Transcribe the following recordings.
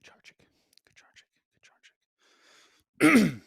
Good charging. Good charging. Good charging.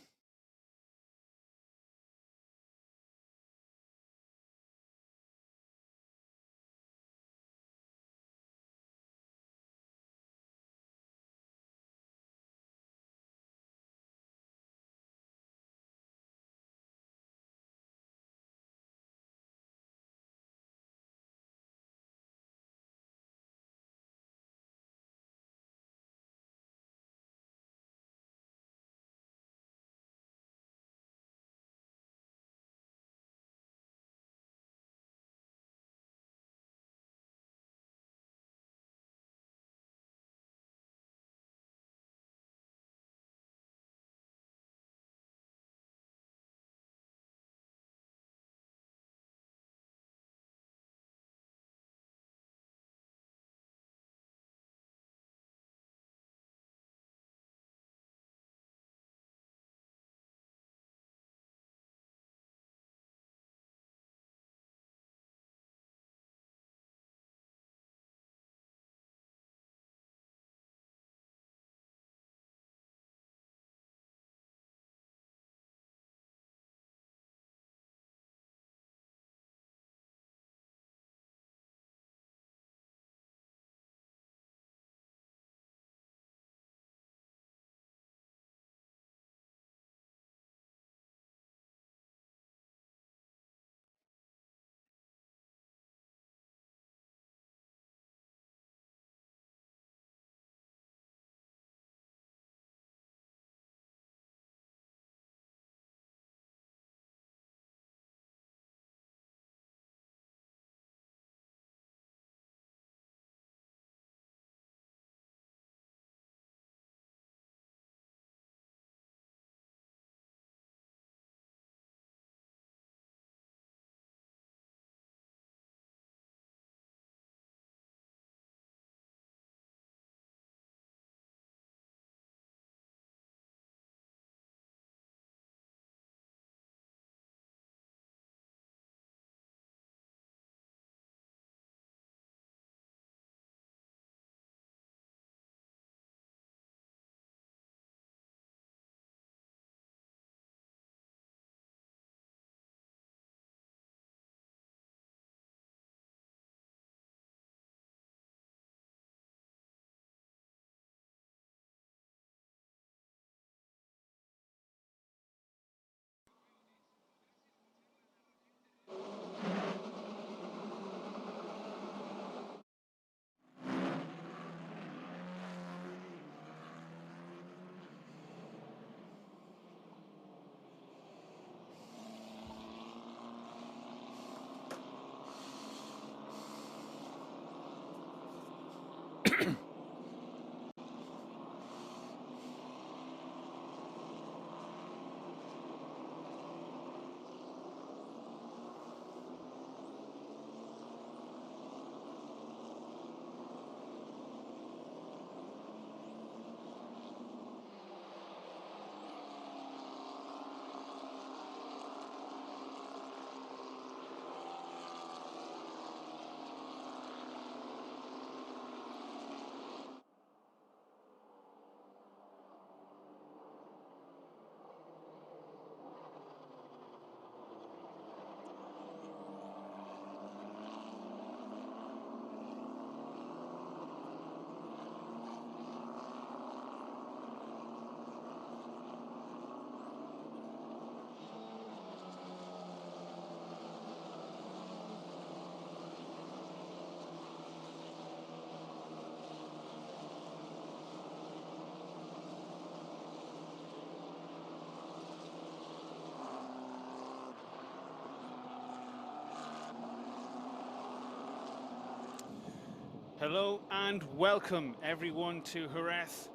Hello and welcome everyone to Jerez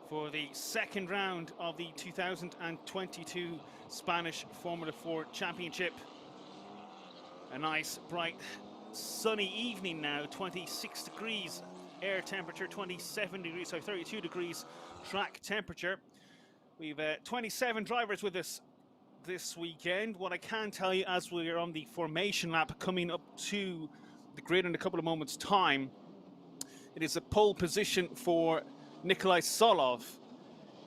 for the second round of the 2022 Spanish Formula 4 Championship. A nice, bright, sunny evening now, 26 degrees air temperature, 27 degrees, so 32 degrees track temperature. We've 27 drivers with us this weekend. What I can tell you, as we're on the formation lap coming up to the grid in a couple of moments' time, it is a pole position for Nikolai Solov.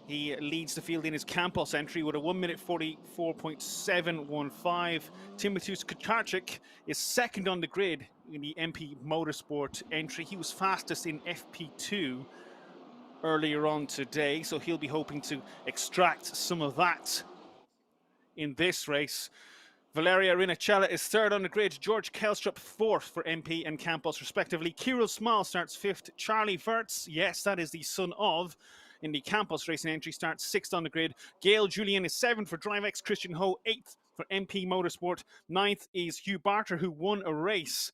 He leads the field in his Campos entry with a 1 minute 44.715. Timotheus Kucharczyk is second on the grid in the MP Motorsport entry. He was fastest in FP2 earlier on today, so he'll be hoping to extract some of that in this race. Valeria Rinacella is third on the grid. George Kelstrup fourth for MP and Campos respectively. Kirill Small starts fifth. Charlie Verts, yes, that is the son of, in the Campos racing entry, starts sixth on the grid. Gail Julian is seventh for DriveX. Christian Ho eighth for MP Motorsport. Ninth is Hugh Barter, who won a race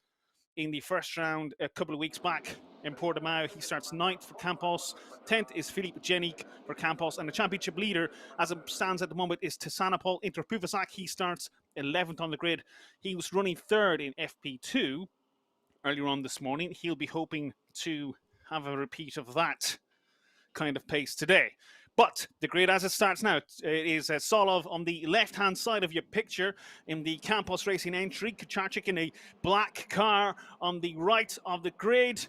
in the first round a couple of weeks back in Portimao. He starts ninth for Campos. 10th is Filip Jenik for Campos. And the championship leader, as it stands at the moment, is Tisanopol Interpuvasak. He starts 11th on the grid. He was running third in FP2 earlier on this morning. He'll be hoping to have a repeat of that kind of pace today. But the grid as it starts now, it is Solov on the left-hand side of your picture in the Campos Racing entry. Kucharczyk in a black car on the right of the grid.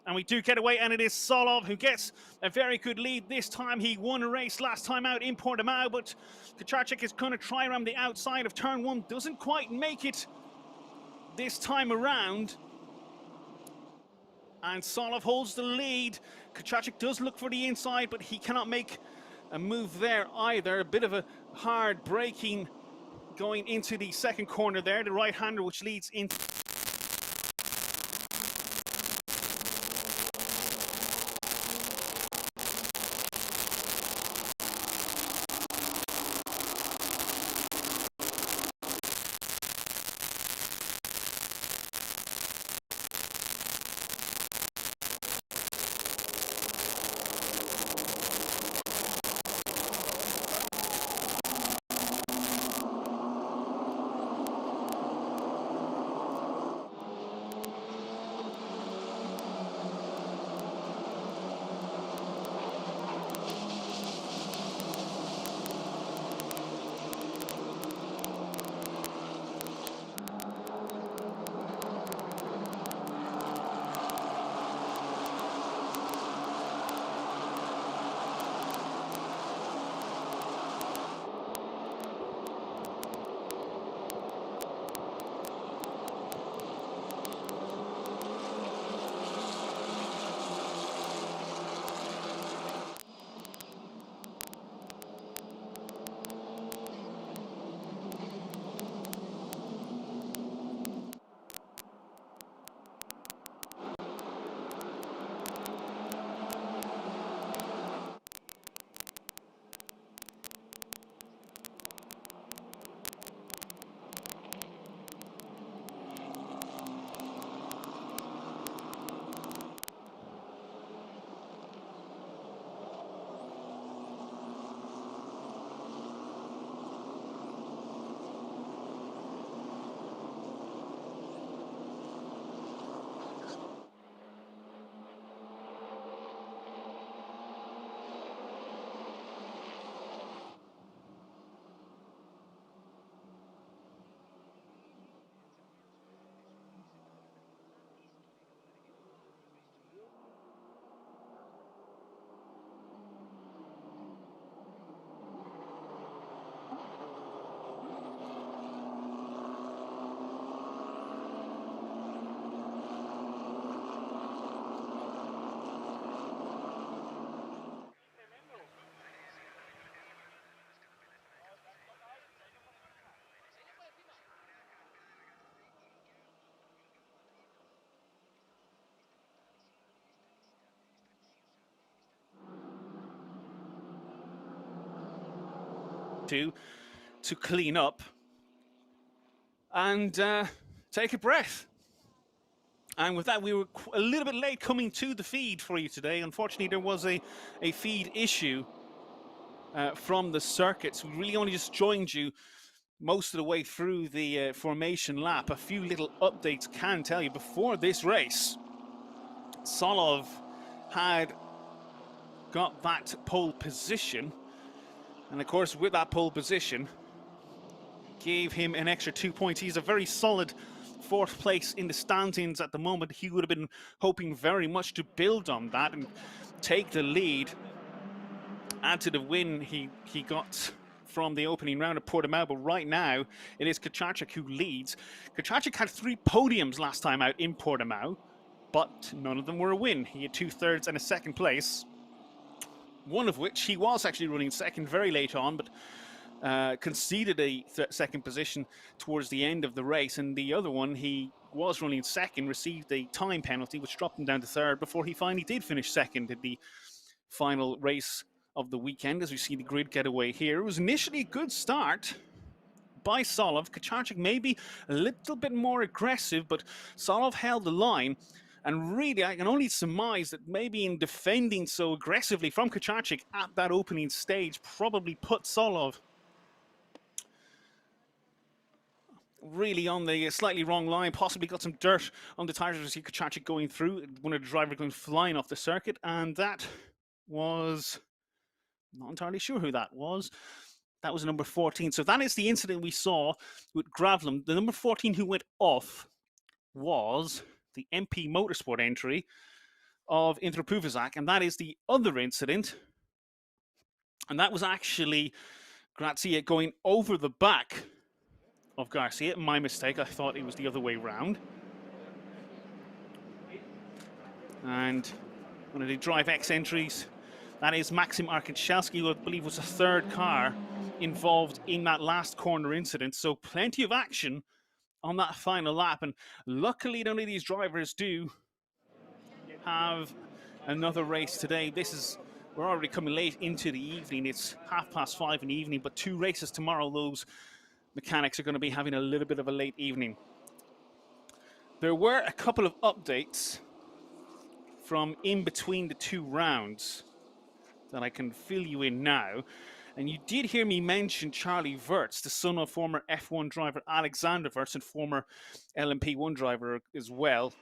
And we do get away, and it is Solov who gets a very good lead this time. He won a race last time out in Portimao, but Kucharczyk is going to try around the outside of turn one. Doesn't quite make it this time around. And Solov holds the lead. Kucharczyk does look for the inside, but he cannot make a move there either. A bit of a hard braking going into the second corner there. The right-hander which leads into... to clean up and take a breath. And with that, we were a little bit late coming to the feed for you today. Unfortunately, there was a feed issue from the circuits. We really only just joined you most of the way through the formation lap. A few little updates can tell you before this race. Solov had got that pole position, and of course with that pole position gave him an extra 2 points. He's a very solid fourth place in the standings at the moment. He would have been hoping very much to build on that, and take the lead, add to the win he got from the opening round of Portimao. But right now, it is Kucharczyk who leads. Kucharczyk had 3 podiums last time out in Portimao, but none of them were a win. He had 2 thirds and a second place, one of which he was actually running second very late on, but conceded a second position towards the end of the race. And the other one, he was running second, received a time penalty, which dropped him down to third before he finally did finish second in the final race of the weekend. As we see the grid getaway here, it was initially a good start by Solov. Kucharczyk maybe a little bit more aggressive, but Solov held the line. And really, I can only surmise that maybe in defending so aggressively from Kucharczyk at that opening stage probably put Solov really on the slightly wrong line, possibly got some dirt on the tires. We see Kucharczyk going through, one of the drivers going flying off the circuit, and that was, not entirely sure who that was. That was number 14. So that is the incident we saw with Gravlund. The number 14 who went off was the MP Motorsport entry of Intrapuvizak, and that is the other incident. And that was actually Grazia going over the back of Garcia. My mistake, I thought it was the other way round. And one of the Drive X entries, that is Maxim Arkachelski, who I believe was the third car involved in that last corner incident. So plenty of action on that final lap, and luckily none of these drivers do have another race today. We're already coming late into the evening. It's 5:30 in the evening, but 2 races tomorrow. Those mechanics are going to be having a little bit of a late evening. There were a couple of updates from in between the 2 rounds that I can fill you in now. And you did hear me mention Charlie Wirtz, the son of former F1 driver Alexander Wirtz and former LMP1 driver as well.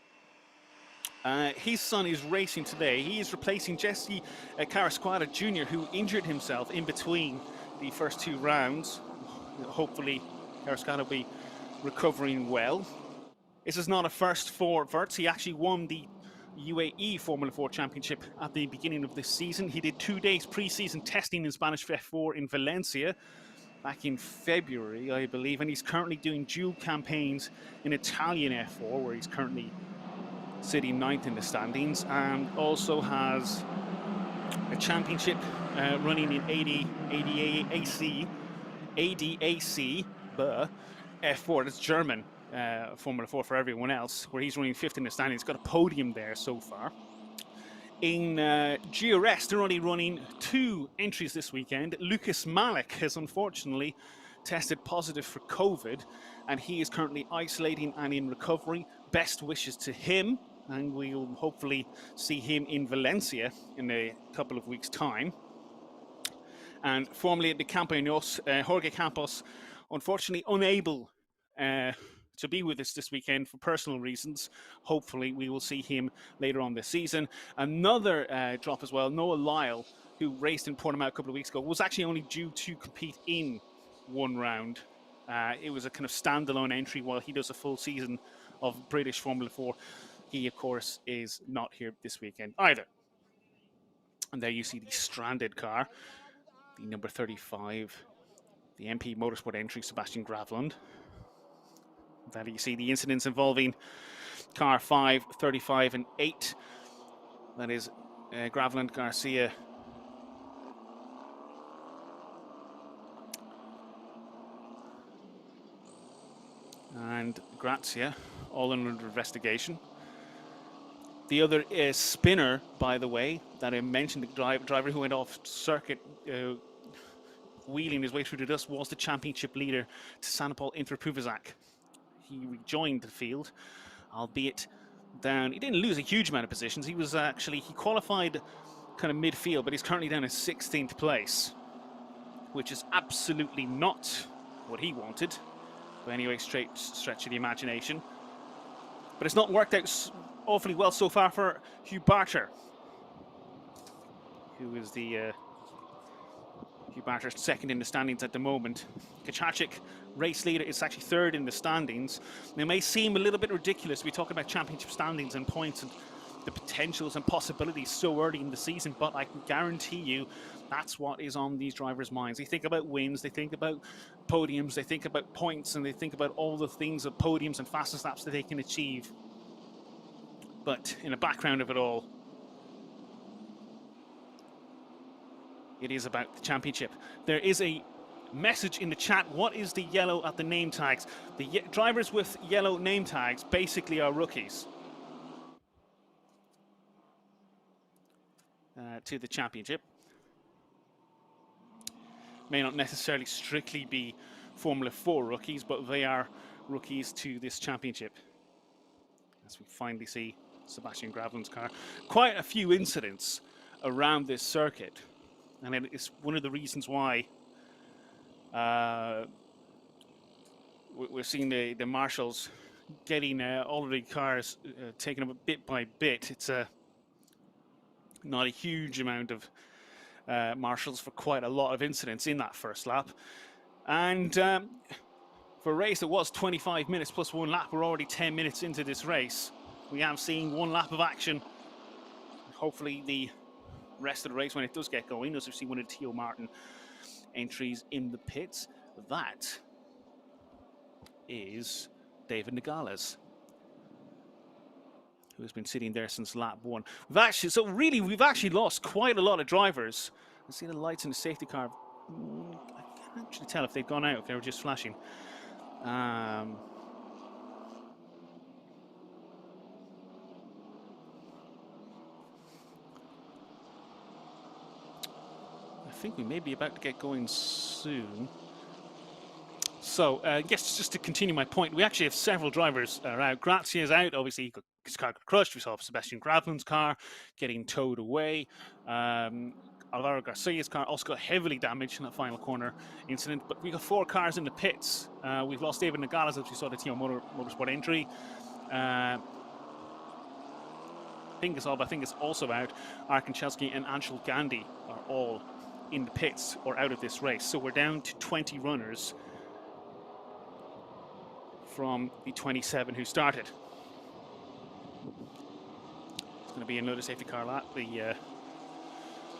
His son is racing today. He is replacing Jesse Carrasquada Jr., who injured himself in between the first 2 rounds. Hopefully, Carrasquada will be recovering well. This is not a first for Wirtz. He actually won the UAE Formula 4 Championship at the beginning of this season. He did 2 days pre-season testing in Spanish F4 in Valencia back in February, I believe, and he's currently doing dual campaigns in Italian F4, where he's currently sitting 9th in the standings, and also has a championship running in ADAC F4. That's German Formula 4 for everyone else, where he's running 5th in the standings. Got a podium there so far. In Jerez, they're only running 2 entries this weekend. Lucas Malik has unfortunately tested positive for COVID, and he is currently isolating and in recovery. Best wishes to him, and we'll hopefully see him in Valencia in a couple of weeks' time. And formerly at the Campos, Jorge Campos, unfortunately unable to be with us this weekend for personal reasons. Hopefully we will see him later on this season. Another drop as well, Noah Lyle, who raced in Portimao a couple of weeks ago, was actually only due to compete in 1 round. It was a kind of standalone entry while he does a full season of British Formula 4. He, of course, is not here this weekend either. And there you see the stranded car, the number 35, the MP Motorsport entry, Sebastian Gravlund. There you see the incidents involving car 5, 35, and 8. That is Gravlund, Garcia, and Grazia, all under investigation. The other is Spinner, by the way, that I mentioned, the driver who went off circuit, wheeling his way through the dust, was the championship leader to Sanopol Intrapuvizak. He rejoined the field, albeit down. He didn't lose a huge amount of positions. He was he qualified kind of midfield, but he's currently down in 16th place, which is absolutely not what he wanted by any stretch of the imagination. But it's not worked out awfully well so far for Hugh Barter, who is the Hugh Barter's 2nd in the standings at the moment. Kucharczyk, race leader, is actually 3rd in the standings. Now, it may seem a little bit ridiculous to be talking about championship standings and points and the potentials and possibilities so early in the season, but I can guarantee you that's what is on these drivers' minds. They think about wins, they think about podiums, they think about points, and they think about all the things of podiums and fastest laps that they can achieve. But in the background of it all, it is about the championship. There is a message in the chat. What is the yellow at the name tags? The drivers with yellow name tags basically are rookies to the championship. May not necessarily strictly be Formula 4 rookies, but they are rookies to this championship. As we finally see Sebastian Gravelin's car. Quite a few incidents around this circuit, and it is one of the reasons why we're seeing the marshals getting all of the cars taken up bit by bit. It's not a huge amount of marshals for quite a lot of incidents in that first lap. And for a race that was 25 minutes plus one lap, we're already 10 minutes into this race. We have seen one lap of action. Hopefully the rest of the race, when it does get going, as we've seen one of Theo Martin entries in the pits. That is David Nogales, who has been sitting there since lap one. We've actually lost quite a lot of drivers. I see the lights in the safety car. I can't actually tell if they've gone out, if they were just flashing. I think we may be about to get going soon. So, yes, just to continue my point, we actually have several drivers out. Grazia's out, obviously his car got crushed. We saw Sebastian Gravelin's car getting towed away. Alvaro Garcia's car also got heavily damaged in that final corner incident. But we got 4 cars in the pits. We've lost David Nogales, as we saw the Tio Motorsport entry. Pingasov, I think, is also out. Arkanchelski and Anshul Gandhi are all in the pits or out of this race. So we're down to 20 runners from the 27 who started. It's going to be another safety car lap. The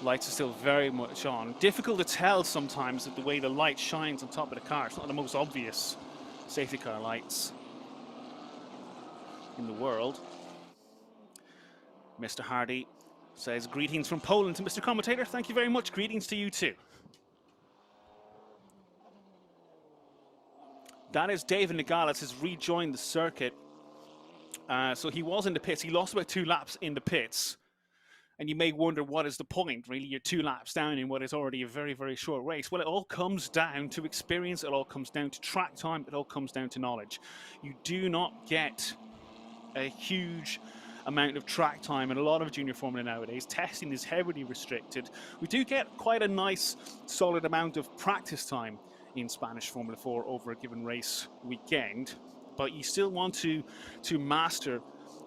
lights are still very much on. Difficult to tell sometimes with the way the light shines on top of the car. It's not the most obvious safety car lights in the world. Mr. Hardy says, greetings from Poland to Mr. Commentator. Thank you very much. Greetings to you too. That is David Nogales has rejoined the circuit. So he was in the pits. He lost about 2 laps in the pits. And you may wonder, what is the point? Really, you're 2 laps down in what is already a very, very short race. Well, it all comes down to experience. It all comes down to track time. It all comes down to knowledge. You do not get a huge amount of track time in a lot of junior formula nowadays. Testing is heavily restricted. We do get quite a nice solid amount of practice time in Spanish Formula 4 over a given race weekend, but you still want to master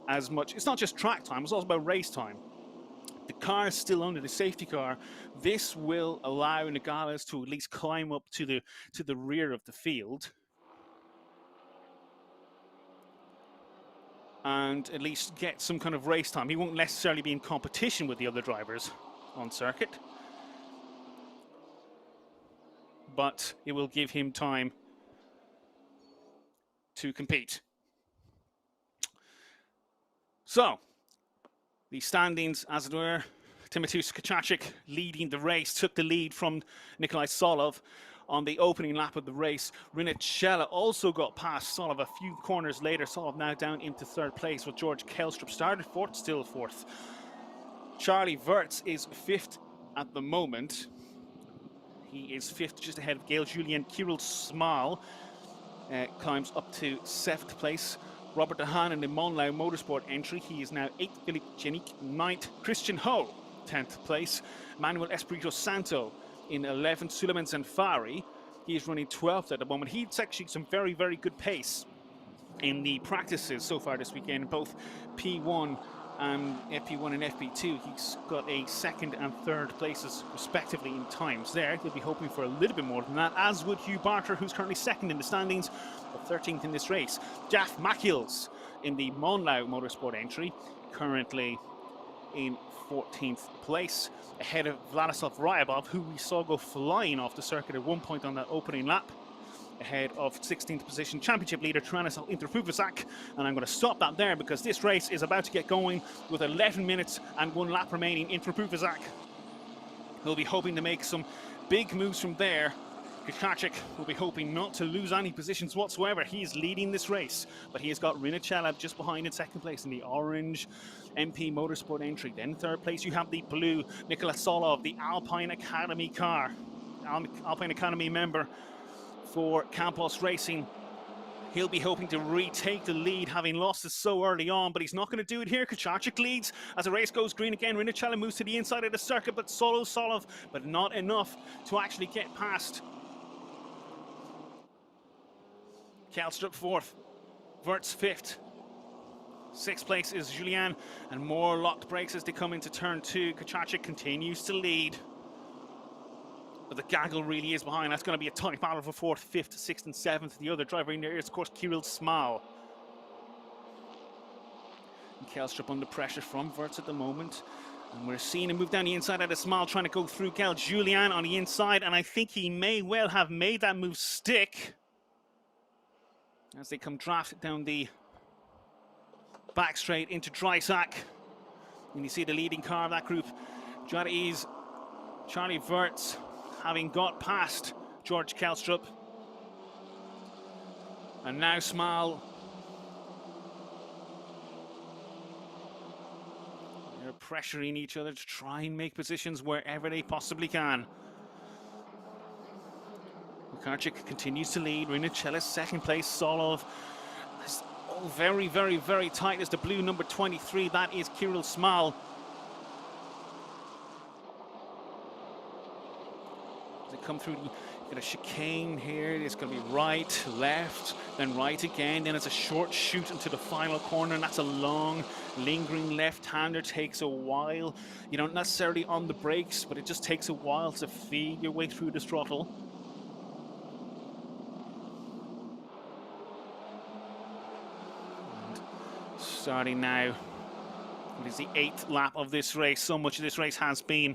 as much. It's not just track time, it's also about race time. The car is still under the safety car. This will allow Nogales to at least climb up to the rear of the field and at least get some kind of race time. He won't necessarily be in competition with the other drivers on circuit, but it will give him time to compete. So, the standings, as it were, Timotheus Kachachik leading the race, took the lead from Nikolai Solov on the opening lap of the race. Rinat Shella also got past Solov a few corners later. Solov now down into 3rd place, with George Kelstrup started 4th, still 4th. Charlie Wirtz is 5th at the moment. He is 5th, just ahead of Gail Julien. Kirill Smal climbs up to 7th place. Robert De Haan in the Monlau Motorsport entry. He is now 8th. Philippe Janik, 9th. Christian Ho, 10th place. Manuel Espirito Santo in 11th. Suleiman Zanfari, he is running 12th at the moment. He's actually some very, very good pace in the practices so far this weekend, both P1 and FP1 and FP2. He's got a 2nd and 3rd places respectively in times there. He'll be hoping for a little bit more than that, as would Hugh Barter, who's currently 2nd in the standings, but 13th in this race. Jaff Mackils in the Monlau Motorsport entry, currently in 14th place, ahead of Vladislav Ryabov, who we saw go flying off the circuit at one point on that opening lap, ahead of 16th position championship leader Tranis Interpuvizak. And I'm going to stop that there because this race is about to get going with 11 minutes and 1 lap remaining. Interpuvizak will be hoping to make some big moves from there. Kukarczyk will be hoping not to lose any positions whatsoever. He is leading this race, but he has got Rinicella just behind in second place in the orange MP Motorsport entry. Then third place you have the blue Nikola Solov, the Alpine Academy car, Alpine Academy member for Campos Racing. He'll be hoping to retake the lead, having lost it so early on, but he's not going to do it here. Kukarczyk leads as the race goes green again. Rinicella moves to the inside of the circuit, but solo Solov, but not enough to actually get past. Kjellstrup fourth, Wirtz fifth. Sixth place is Julien, and more locked brakes as they come into turn two. Kukarczyk continues to lead, but the gaggle really is behind. That's going to be a tight battle for fourth, fifth, sixth, and seventh. The other driver in there is, of course, Kirill Smal. And Kjellstrup under pressure from Wirtz at the moment. And we're seeing him move down the inside out of Smal, trying to go through Gal Julien on the inside. And I think he may well have made that move stick as they come drafted down the back straight into Dreisack. And you see the leading car of that group, Jerez, Charlie Wirtz, having got past George Kjellstrup. And now Smal. They're pressuring each other to try and make positions wherever they possibly can. Kukarczyk continues to lead. Rinicella's second place. Solov. It's all very, very, very tight as the blue number 23. That is Kirill Smal. As they come through, get a chicane here. It's going to be right, left, then right again. Then it's a short shoot into the final corner, and that's a long, lingering left-hander. Takes a while. You don't necessarily on the brakes, but it just takes a while to feed your way through the throttle. Starting now, it is the 8th lap of this race. So much of this race has been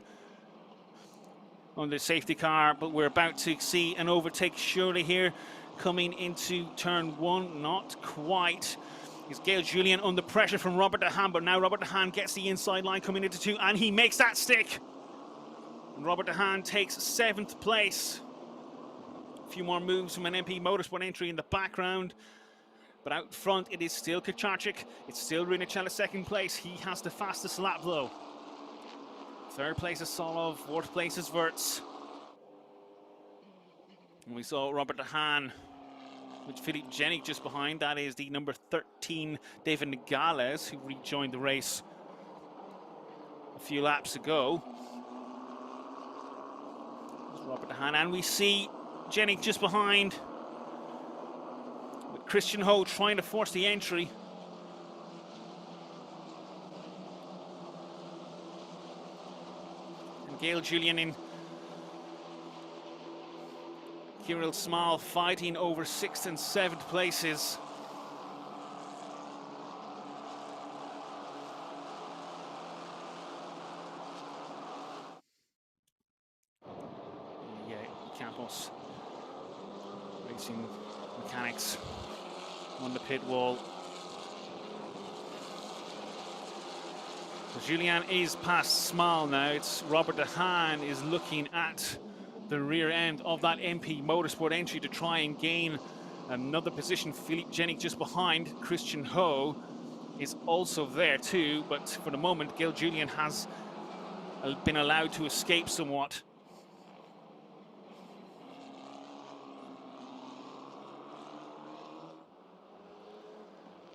on the safety car, but we're about to see an overtake surely here coming into turn one. Not quite. Is Gail Julien under pressure from Robert De Haan, but now Robert De Haan gets the inside line coming into two, and he makes that stick. And Robert De Haan takes 7th place. A few more moves from an MP Motorsport entry in the background. But out front, it is still Kukarczyk. It's still Rinicella second place. He has the fastest lap, though. Third place is Solov. Fourth place is Wirtz. And we saw Robert De Haan with Philippe Jenik just behind. That is the number 13, David Nogales, who rejoined the race a few laps ago. Robert De Haan. And we see Jenik just behind, Christian Ho trying to force the entry. And Gail Julien in. Kirill Smal fighting over 6th and 7th places. Yeah, Campos Racing Mechanics on the pit wall. So Julien is past Smal now. It's Robert De Haan is looking at the rear end of that MP Motorsport entry to try and gain another position. Philippe Jenik just behind. Christian Ho is also there too, but for the moment Gail Julien has been allowed to escape somewhat.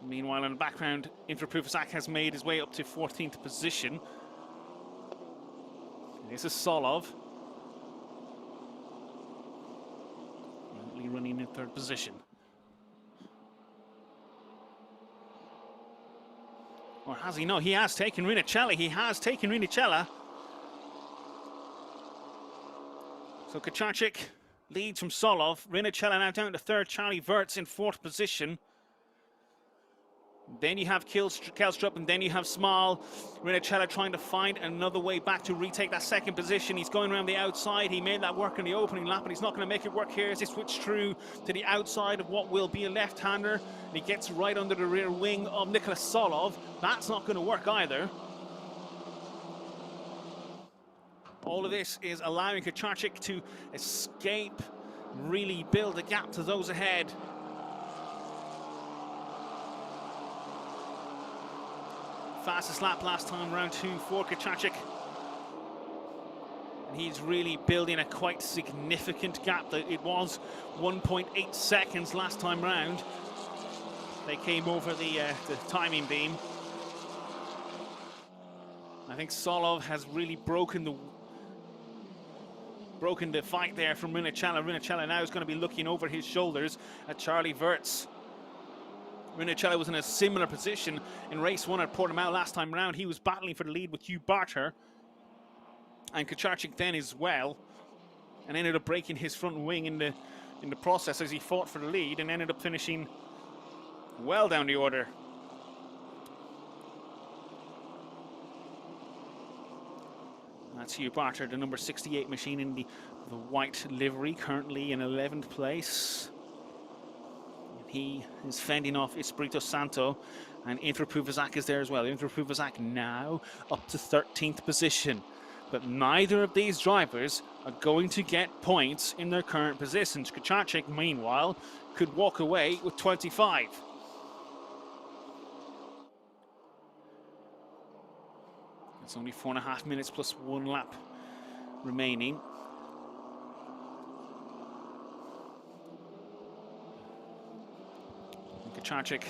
Meanwhile, in the background, Interpuvizak has made his way up to 14th position. This is Solov. Currently running in 3rd position. Or has he? No, he has taken Rinicella. He has taken Rinicella. So Kukarczyk leads from Solov. Rinicella now down to 3rd. Charlie Wirtz in 4th position. Then you have Kelstrup, and then you have Small. Rinicella trying to find another way back to retake that second position. He's going around the outside. He made that work in the opening lap, but he's not going to make it work here as he switched through to the outside of what will be a left-hander. And he gets right under the rear wing of Nicholas Solov. That's not going to work either. All of this is allowing Kucharczyk to escape, really build a gap to those ahead. Fastest lap last time, round 2 for Kucharczyk. And he's really building a quite significant gap. It was 1.8 seconds last time round. They came over the timing beam. I think Solov has really broken the fight there from Rinicella. Rinicella now is going to be looking over his shoulders at Charlie Wirtz. Rinicella was in a similar position in race 1 at Portimao last time round. He was battling for the lead with Hugh Barter and Kucharczyk then as well, and ended up breaking his front wing in the process as he fought for the lead, and ended up finishing well down the order. That's Hugh Barter, the number 68 machine in the white livery, currently in 11th place. He is fending off Espirito Santo, and Inter Puvazak is there as well. Inter Puvazak now up to 13th position. But neither of these drivers are going to get points in their current positions. Kucharczyk, meanwhile, could walk away with 25. It's only 4.5 minutes plus 1 lap remaining. Kucharczyk,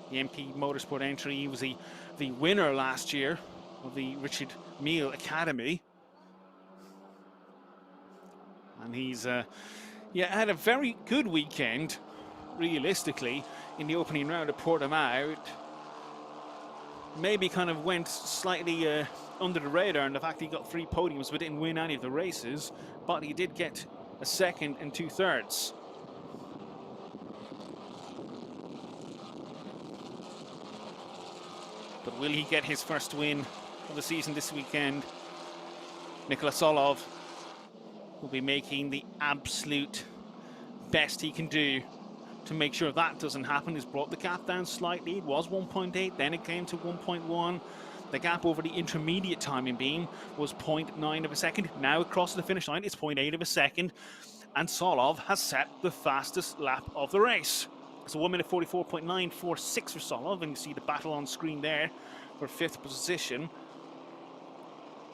the MP Motorsport entry, he was the winner last year of the Richard Mille Academy. And he's had a very good weekend, realistically, in the opening round of Portimao. It maybe kind of went slightly under the radar, and the fact he got 3 podiums but didn't win any of the races, but he did get a 2nd and 2/3. But will he get his first win of the season this weekend? Nicholas Solov will be making the absolute best he can do to make sure that doesn't happen. He's brought the gap down slightly. It was 1.8, then it came to 1.1. The gap over the intermediate timing beam was 0.9 of a second. Now across the finish line, it's 0.8 of a second. And Solov has set the fastest lap of the race. So 1 minute 44.946 for Solov, and you see the battle on screen there for 5th position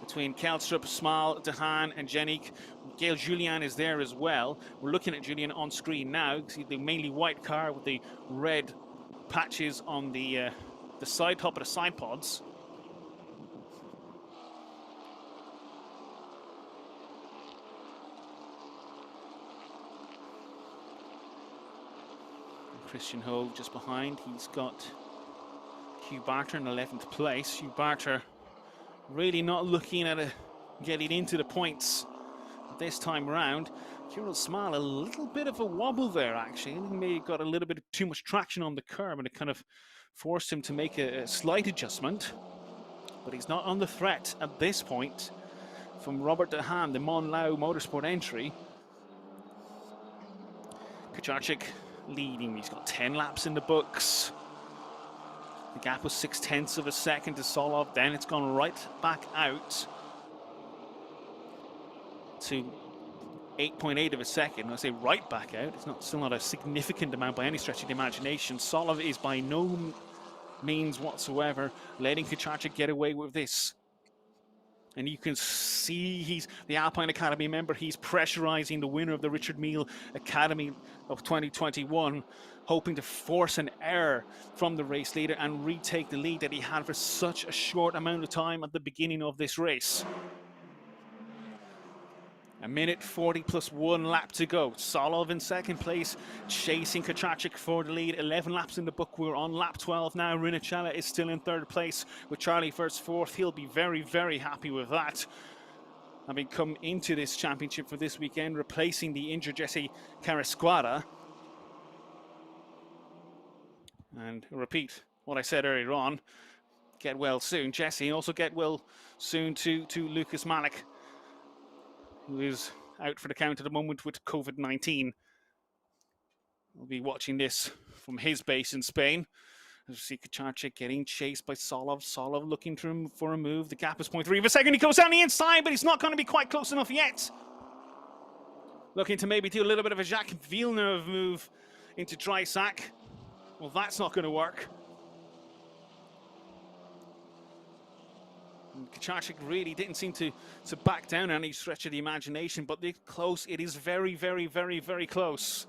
between Kelstrup, Small, Dehaan and Jenik. Gail Julian is there as well. We're looking at Julian on screen now. You see the mainly white car with the red patches on the side top of the side pods. Christian Hogue just behind. He's got Hugh Barter in 11th place. Hugh Barter really not looking at getting into the points this time around. Kirill Small, a little bit of a wobble there actually. He may have got a little bit of too much traction on the curb, and it kind of forced him to make a slight adjustment. But he's not on the threat at this point from Robert Dehaan, the Monlau Motorsport entry. Kucharczyk leading. He's got 10 laps in the books. The gap was 0.6 of a second to Solov. Then it's gone right back out to 8.8 of a second. I say right back out. It's still not a significant amount by any stretch of the imagination. Solov is by no means whatsoever letting Kucharczyk get away with this. And you can see he's the Alpine Academy member. He's pressurizing the winner of the Richard Mille Academy of 2021, hoping to force an error from the race leader and retake the lead that he had for such a short amount of time at the beginning of this race. 1 minute 40 plus 1 lap to go. Solov in 2nd place, chasing Kucharczyk for the lead. 11 laps in the book. We're on lap 12 now. Rinicella is still in 3rd place with Charlie Wirtz 4th. He'll be very, very happy with that. Having come into this championship for this weekend, replacing the injured Jesse Carrasquara. And repeat, what I said earlier on. Get well soon, Jesse, and also get well soon to Lucas Malik, who is out for the count at the moment with COVID-19. We'll be watching this from his base in Spain. As we see Kucharczyk getting chased by Solov. Solov looking for a move. The gap is 0.3 of a second. He goes down the inside, but he's not going to be quite close enough yet. Looking to maybe do a little bit of a Jacques Villeneuve move into Dreisack. Well, that's not going to work. Kucharczyk really didn't seem to back down any stretch of the imagination, but it's close. It is very, very, very, very close.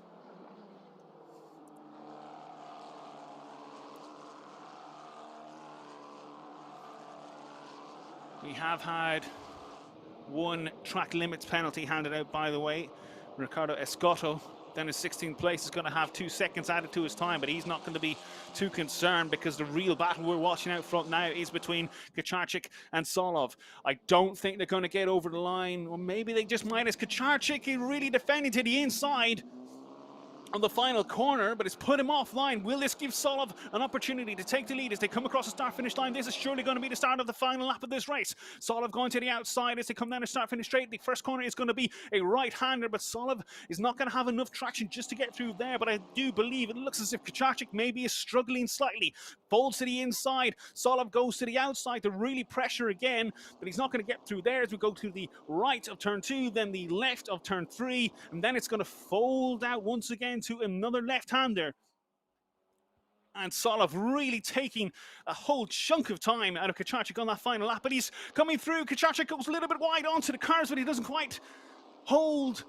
We have had one track limits penalty handed out, by the way. Ricardo Escotto, down in 16th place, is going to have 2 seconds added to his time, but he's not going to be too concerned because the real battle we're watching out front now is between Kucharczyk and Solov. I don't think they're going to get over the line, or maybe they just might, as Kucharczyk is really defending to the inside on the final corner, but it's put him offline. Will this give Solov an opportunity to take the lead as they come across the start-finish line? This is surely going to be the start of the final lap of this race. Solov going to the outside as they come down the start-finish straight. The first corner is going to be a right-hander, but Solov is not going to have enough traction just to get through there, but I do believe it looks as if Kucharczyk maybe is struggling slightly. Folds to the inside. Solov goes to the outside to really pressure again, but he's not going to get through there as we go to the right of turn 2, then the left of turn 3, and then it's going to fold out once again to another left-hander. And Solov really taking a whole chunk of time out of Kucharczyk on that final lap, but he's coming through. Kucharczyk goes a little bit wide onto the cars, but he doesn't quite hold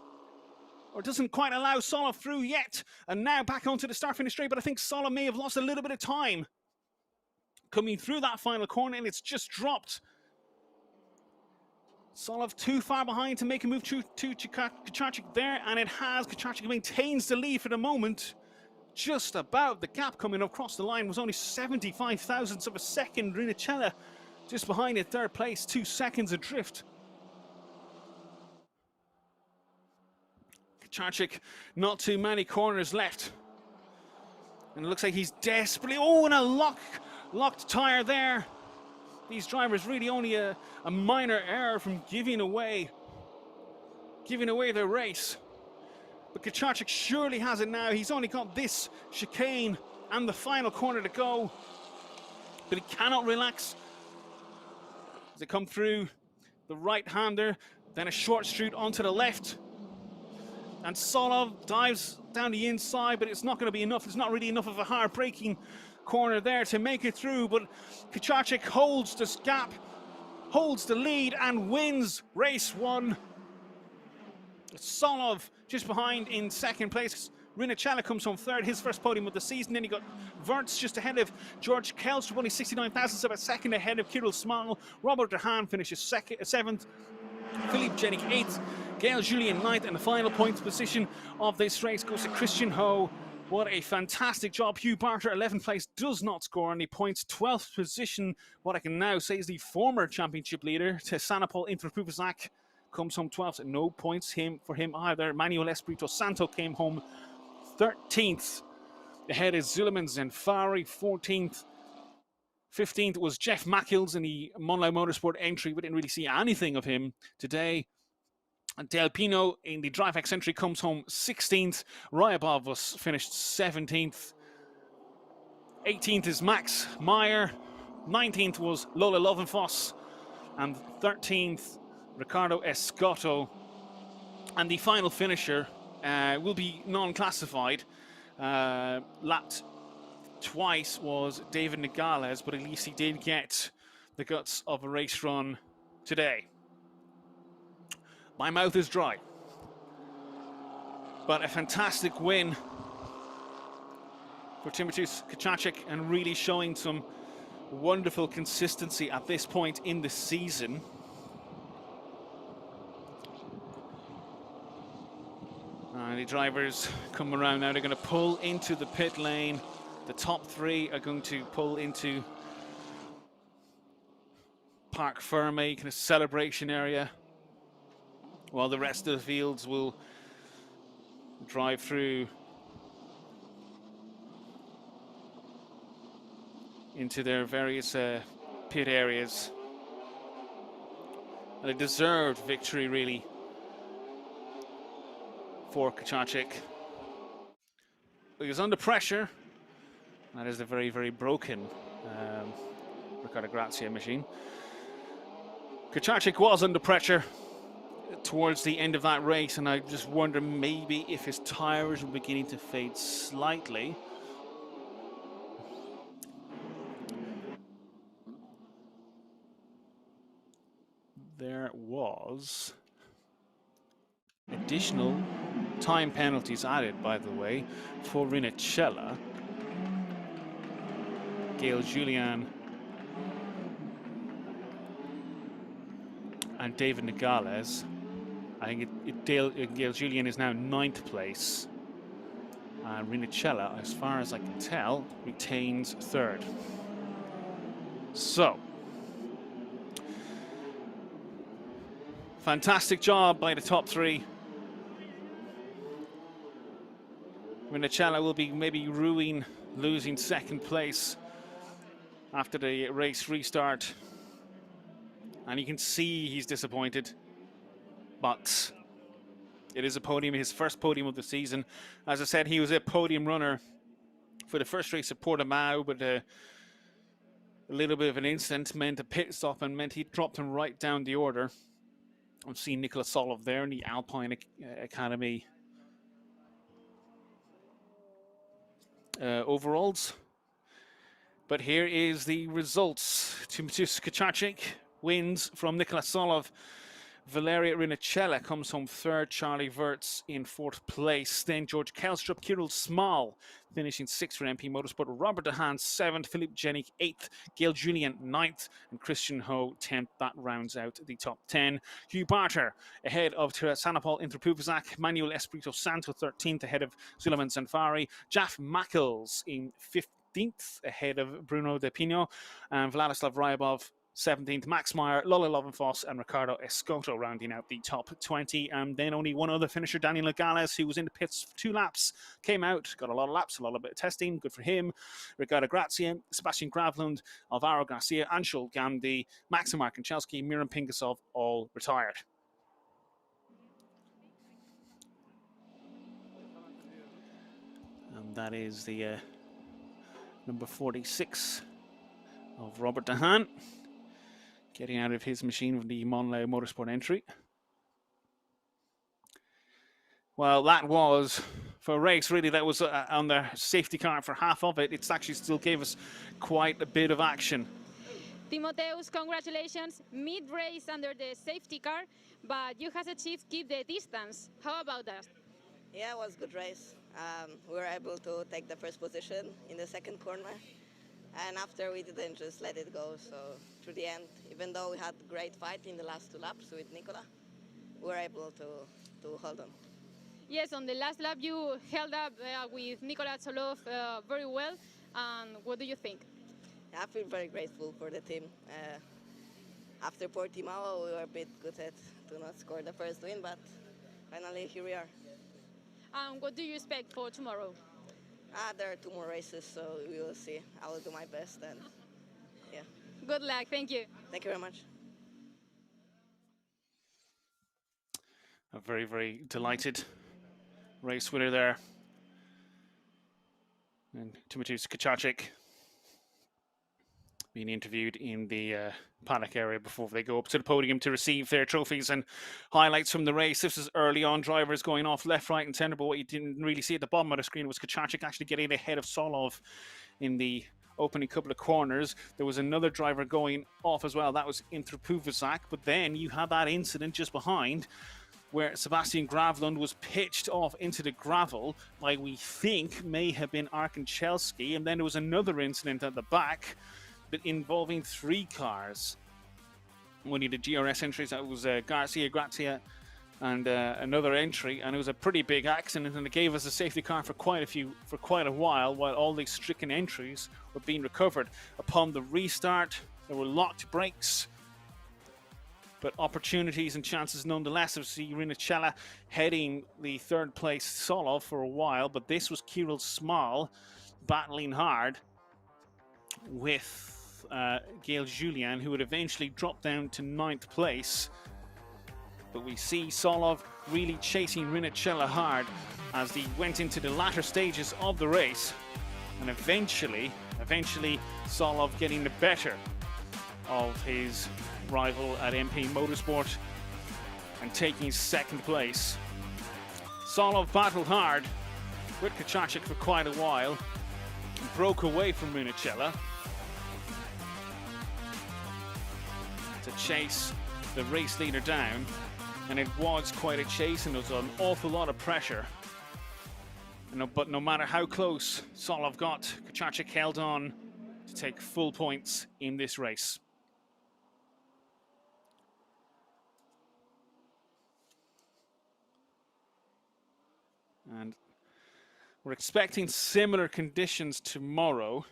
or doesn't quite allow Solov through yet. And now back onto the start-finish straight, but I think Solov may have lost a little bit of time coming through that final corner, and it's just dropped. Solov too far behind to make a move to Kucharczyk there, and it has. Kucharczyk maintains the lead for the moment. Just about. The gap coming across the line was only 75 thousandths of a second. Rinnicella just behind in third place, 2 seconds adrift. Kucharczyk, not too many corners left. And it looks like he's desperately... Oh, and a locked tyre there. These drivers really only a minor error from giving away their race. But Kucharczyk surely has it now. He's only got this chicane and the final corner to go. But he cannot relax as they come through the right-hander, then a short straight onto the left. And Solov dives down the inside, but it's not going to be enough. It's not really enough of a hard braking corner there to make it through, but Kucharczyk holds this gap, holds the lead, and wins race 1. Solov just behind in second place. Rinnicella comes home third, his first podium of the season. Then you got Wirtz just ahead of George Kelster, only 69 thousandths of a second ahead of Kirill Small. Robert de Haan finishes seventh. Philippe Jenik 8th. Gail Julien 9th, and the final points position of this race goes to Christian Ho. What a fantastic job. Hugh Barter, 11th place, does not score any points. 12th position, what I can now say is the former championship leader, Sanapol Intrapupazak, comes home 12th. No points for him either. Manuel Espirito Santo came home 13th. Ahead is Zulemans and Fari, 14th. 15th was Jeff Mackills in the Monlo Motorsport entry. We didn't really see anything of him today. And Del Pino in the DriveX entry comes home 16th. Ryabov was finished 17th. 18th is Max Meyer. 19th was Lola Lovenfoss. And 13th, Ricardo Escotto. And the final finisher will be non-classified. Lapped twice was David Nogales, but at least he did get the guts of a race run today. My mouth is dry. But a fantastic win for Timotheus Kucharczyk, and really showing some wonderful consistency at this point in the season. The drivers come around now. They're going to pull into the pit lane. The top 3 are going to pull into Parc Ferme, kind of celebration area, while the rest of the fields will drive through into their various pit areas. And a deserved victory, really, for Kacacic. He was under pressure. That is a very, very broken Riccardo Grazia machine. Kacacic was under pressure towards the end of that race, and I just wonder maybe if his tires were beginning to fade slightly. There was additional time penalties added, by the way, for Rinicella. Gail Julian and David Nogales. I think Gail Julian is now 9th place. And Rinicella, as far as I can tell, retains 3rd. So, fantastic job by the top 3. Rinicella will be maybe ruining losing 2nd place after the race restart. And you can see he's disappointed. But it is a podium, his first podium of the season. As I said, he was a podium runner for the first race at Portimao, but a little bit of an incident meant a pit stop and meant he dropped him right down the order. I've seen Nicola Solov there in the Alpine Academy overalls. But here is the results. Timotheus Kacacic wins from Nicola Solov. Valeria Rinicella comes home 3rd, Charlie Wirtz in 4th place. Then George Kelstrup, Kirill Small finishing 6th for MP Motorsport. Robert De Haan 7th, Philippe Jenik 8th, Gail Julian 9th, and Christian Ho 10th. That rounds out the top 10. Hugh Barter ahead of Sanapol Intrapuvizak, Manuel Espirito Santo 13th ahead of Suleiman Zanfari, Jaff Mackles in 15th ahead of Bruno De Pino, and Vladislav Ryabov 17th, Max Meyer, Lola Lovenfoss, and Ricardo Escoto rounding out the top 20. And then only one other finisher, Daniel Nogales, who was in the pits for 2 laps, came out, got a lot of laps, a lot of bit of testing, good for him. Ricardo Grazia, Sebastian Gravlund, Alvaro Garcia, Anshul Gandhi, Maxim Markinchelski, Miran Pingasov, all retired. And that is the number 46 of Robert De Haan, getting out of his machine with the Monleu Motorsport entry. Well, that was, for a race, really, that was on the safety car for half of it. It actually still gave us quite a bit of action. Timotheus, congratulations. Mid-race under the safety car, but you have achieved keep the distance. How about that? Yeah, it was a good race. We were able to take the first position in the 2nd corner. And after, we didn't just let it go. So through the end, even though we had a great fight in the last 2 laps with Nicola, we were able to hold on. Yes, on the last lap, you held up with Nicola Solov very well. And what do you think? I feel very grateful for the team. After Portimao, we were a bit gutted to not score the first win, but finally, here we are. What do you expect for tomorrow? There are 2 more races, so we will see. I will do my best, and yeah. Good luck. Thank you. Thank you very much. A very, very delighted race winner there. And Timotheus Kacacic being interviewed in the paddock area before they go up to the podium to receive their trophies and highlights from the race. This is early on, drivers going off left, right and centre, but what you didn't really see at the bottom of the screen was Kacacic actually getting ahead of Solov in the opening couple of corners. There was another driver going off as well, that was Intrapuvizak, but then you had that incident just behind where Sebastian Gravlund was pitched off into the gravel by, we think, may have been Arkanchelski, and then there was another incident at the back but involving 3 cars. One of the GRS entries, that was Garcia, Grazia, and another entry, and it was a pretty big accident, and it gave us a safety car for quite a while all these stricken entries were being recovered. Upon the restart, there were locked brakes, but opportunities and chances nonetheless of seeing Rinicella heading the 3rd place Solov for a while, but this was Kirill Small battling hard with Gail Julian, who would eventually drop down to 9th place. But we see Solov really chasing Rinicella hard as they went into the latter stages of the race. And eventually Solov getting the better of his rival at MP Motorsport and taking 2nd place. Solov battled hard with Kaczarczyk for quite a while, broke away from Rinicella to chase the race leader down, and it was quite a chase and there was an awful lot of pressure. But no matter how close Solov got, Kaczarczyk held on to take full points in this race. And we're expecting similar conditions tomorrow.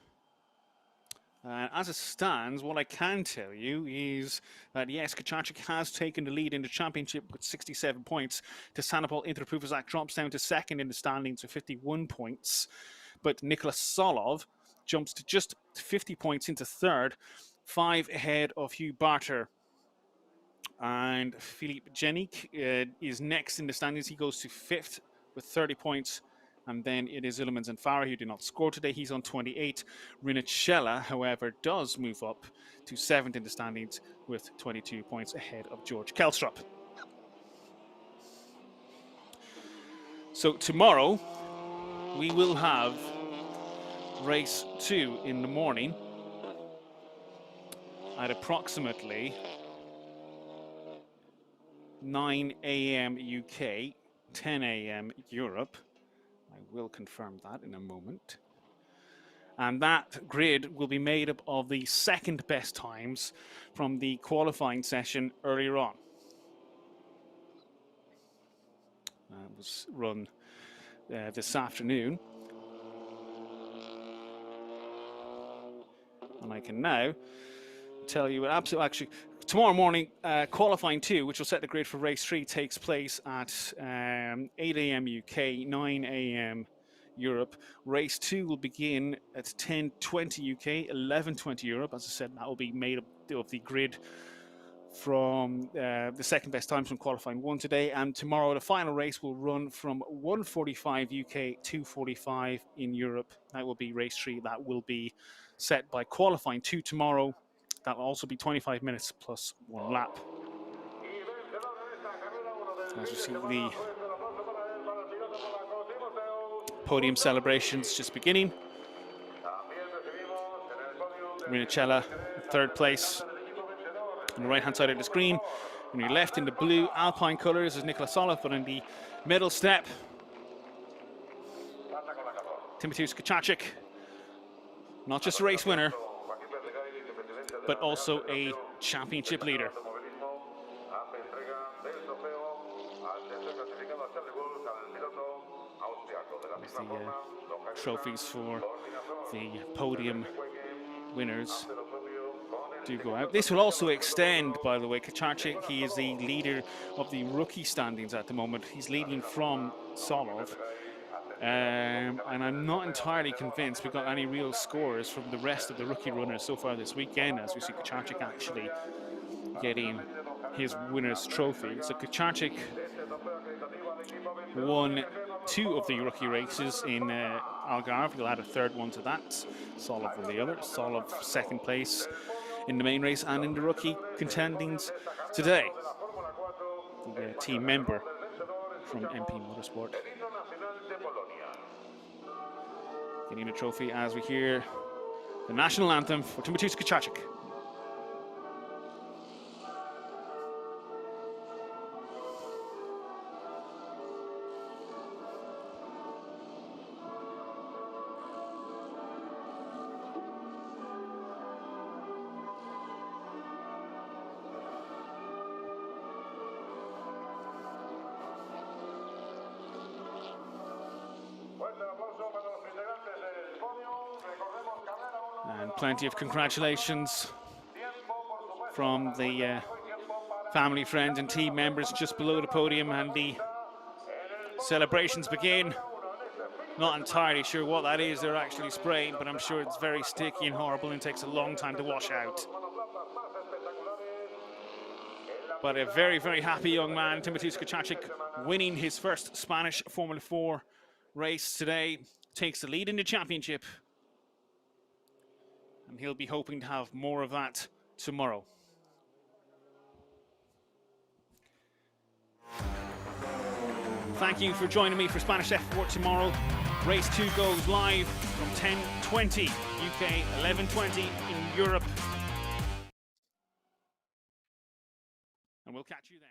As it stands, what I can tell you is that yes, Kaczarczyk has taken the lead in the championship with 67 points. Sanopol Interpruvazak drops down to 2nd in the standings with 51 points. But Nicholas Solov jumps to just 50 points into 3rd, 5 ahead of Hugh Barter. And Filip Jenik is next in the standings. He goes to 5th with 30 points. And then it is Illemans and Farah, who did not score today. He's on 28. Rinicella, however, does move up to 7th in the standings with 22 points ahead of George Kelstrup. So tomorrow, we will have race 2 in the morning at approximately 9 a.m. UK, 10 a.m. Europe. I will confirm that in a moment. And that grid will be made up of the 2nd best times from the qualifying session earlier on. It was run this afternoon. And I can now tell you actually tomorrow morning, qualifying 2, which will set the grid for race 3, takes place at 8 a.m. UK, 9 a.m. Europe. Race 2 will begin at 10:20 UK, 11:20 Europe. As I said, that will be made up of the grid from the 2nd best times from qualifying 1 today. And tomorrow, the final race will run from 1:45 UK, 2:45 in Europe. That will be race 3. That will be set by qualifying 2 tomorrow. That will also be 25 minutes plus 1 lap. As you see, the podium celebrations just beginning. Rinicella, 3rd place. On the right-hand side of the screen, on your left in the blue Alpine colours is Nicholas Solov, but in the middle step, Timotheus Kaczarczyk, not just a race winner, but also a championship leader. There's the trophies for the podium winners do go out. This will also extend, by the way, Kaczarczyk. He is the leader of the rookie standings at the moment. He's leading from Solov. And I'm not entirely convinced we've got any real scores from the rest of the rookie runners so far this weekend, as we see Kaczarczyk actually getting his winner's trophy. So Kaczarczyk won 2 of the rookie races in Algarve. He'll add a 3rd one to that. Solov won the other. Solov 2nd place in the main race and in the rookie contendings today. The team member from MP Motorsport getting a trophy as we hear the national anthem for Timotheus Kaczarczyk. And plenty of congratulations from the family, friends and team members just below the podium, and the celebrations begin Not entirely sure what that is they're actually spraying, but I'm sure it's very sticky and horrible and takes a long time to wash out. But a very, very happy young man, Timothy Skočačić, winning his first Spanish Formula 4 race today, takes the lead in the championship. And he'll be hoping to have more of that tomorrow. Thank you for joining me for Spanish F4 tomorrow. Race 2 goes live from 10:20 UK, 11:20 in Europe. And we'll catch you then.